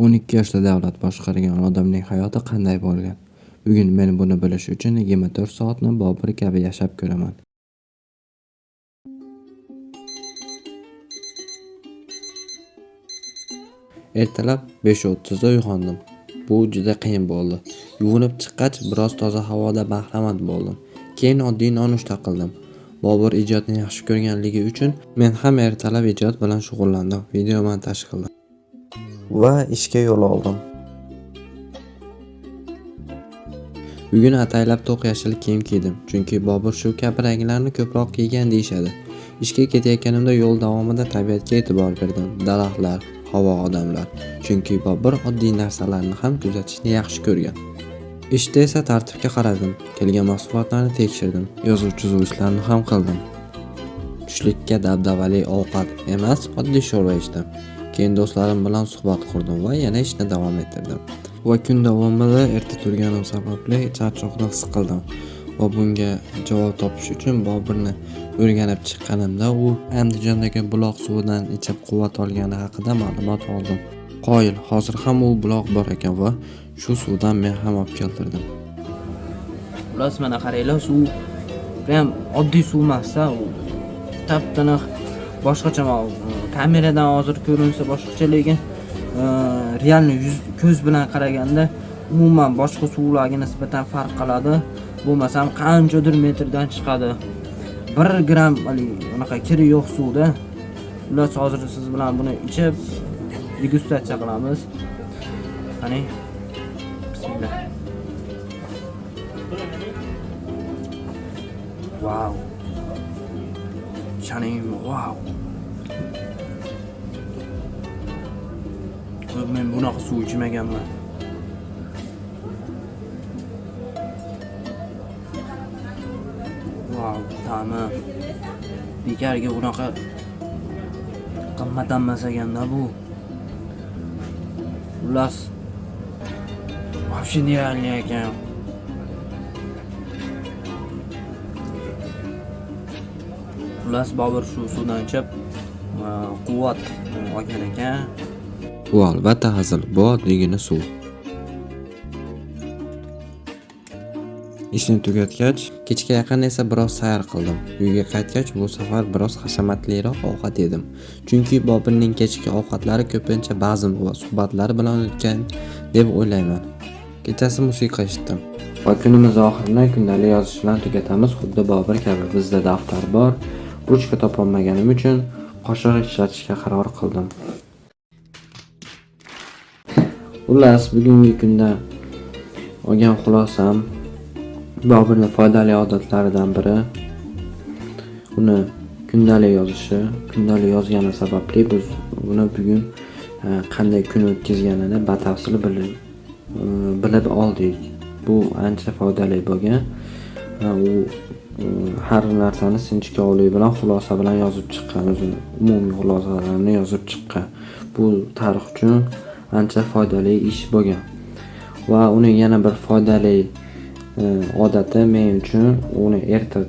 12 yoshda davlat boshqargan odamning hayoti qanday bo'lgan? Bugun men buni bilish uchun 24 soatni Bobur kabi yashab ko'raman. Ertalab 5:30 da uyg'ondim. Bu juda qiyin bo'ldi. Yuvinib chiqqach, biroz toza havoda bahramand bo'ldim. Keyin oddiy nonushta qildim. Bobur ijodni yaxshi ko'rganligi uchun men ham ertalab ijod bilan shug'ullandim. Video montaj qildim va ishga yo'l oldim. Bugun ataylab to'q yashil kiyim kiydim, chunki Bobur shu kabi ranglarni ko'proq kiygan deyshadi. Ishga ketayotganimda yo'l davomida tabiatga e'tibor berdim. Daraxtlar, havo, odamlar. Chunki Bobur oddiy narsalarni ham kuzatishni yaxshi ko'rgan. Ishda esa tartibga qaradim. Kelgan mahsulotlarni tekshirdim. Yozuv-chizuv ishlarni ham qildim. Tushlikka dabdabali ovqat emas, oddiy sho'rva ichdim. Keyin do'stlarim bilan suhbat qurdim va yana ishni davom ettirdim. Va kun davomida erta turganim sababli charchoqda his qildim. Va bunga javob topish uchun Boburni o'rganib chiqqanimda u Andijondagi buloq suvidan ichib quvvat olgani haqida ma'lumot oldim. Qoyil, hozir ham u buloq bor ekan va shu suvdan men ham olib keltirdim. Xullas mana qaranglar, suv ham oddiy suv emas-a, u tap-tiniq boshqacha kameradan hozir ko'rinsa boshqacha, lekin realni ko'z bilan qaraganda umuman boshqa suvlarga nisbatan farq qiladi. Bo'lmasam qanchadir metrdan chiqadi. 1 gram unaqa kiri yo'q suvda. Xullas hozir siz bilan buni ichib degustatsiya qilamiz. Qani. Bismillah. Wow. Shaning wow. Men bunaqa suv ichmaganman. Wow, tamam. Bekarga bunaqa qimmat emas ekanda bu. Xullas вообще нереальный ekan. Xullas Bobur shu suvdan ichib quvvat olgan ekan. Bu albatta hazil, bu oddiygina suv. Ishni tugatgach, kechga yaqin esa biroz sayr qildim. Uyga qaytgach, bu safar biroz hashamatliroq ovqat yedim. Chunki Boburning kechki ovqatlari ko'pincha bazm va suhbatlari bilan o'tgan deb o'ylayman. Kechasi musiqa eshitdim. Va kunimiz oxirini kundalik yozish bilan tugatamiz. Xuddi Bobur kabi bizda daftar bor. Ruchka topolmaganim uchun qoshiq ishlatishga qaror qildim. Xullas, bugungi kunda olgan xulosam Boburning foydali odatlaridan biri uni kundalik yozishi. Kundalik yozgani sababli biz buni bugun qanday kun o'tkazganini batafsil bilib oldik. Bu ancha foydali bo'lgan. U har narsani sinchkovlik bilan xulosa bilan yozib chiqqan, o'zini umumiy xulosalarini yozib chiqqan. Bu tarix uchun ancha foydali ish bo'lgan. Va uning yana bir foydali odati men uchun uni erta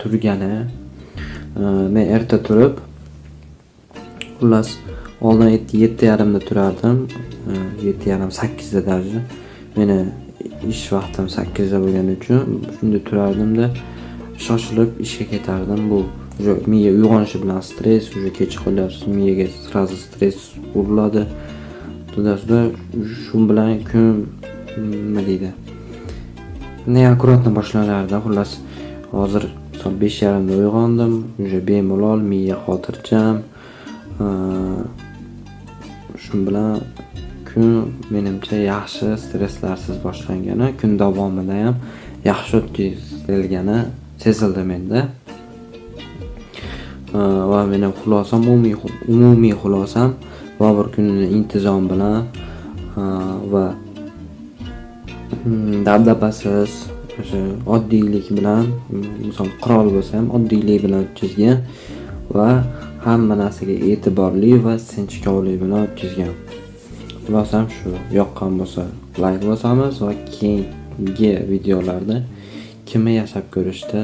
turgani. Men erta turib, xullas oldin 7:30 da turardim. 7:30-8 da darja. Meni ish vaqtim 8 da bo'lgani uchun shunda turardim-da shoshilib ishga ketardim. Bu miya uyg'onishi bilan stress, kech qolyapsiz, miyaga sразу stress uriladi. To'da shu bilan kun nima deydi? Ne akkuratni boshlanardi. Xullas hozir soat 5:30 da uyg'ondim. Bemalol, miya xotirjam. Shu bilan kun menimcha yaxshi, stresslarsiz boshlangani, kun davomida ham yaxshi o'tkazilgani sezildi menda. Va mening xulosam umumiy xulosam Bobur kunini intizom bilan va dabdabasiz, o'sha oddiylik bilan, misol qirol bo'lsa ham oddiylik bilan o'tkazgan va hamma narsaga e'tiborli va sinchkovlik bilan o'tkazgan. Xulosam shu. Yoqqan bo'lsa like bosamiz va keyingi videolarda kimni yashab ko'rishda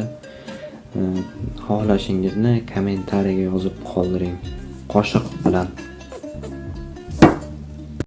xohlashingizni kommentariyaga yozib qoldiring. Qo'shiq bilan.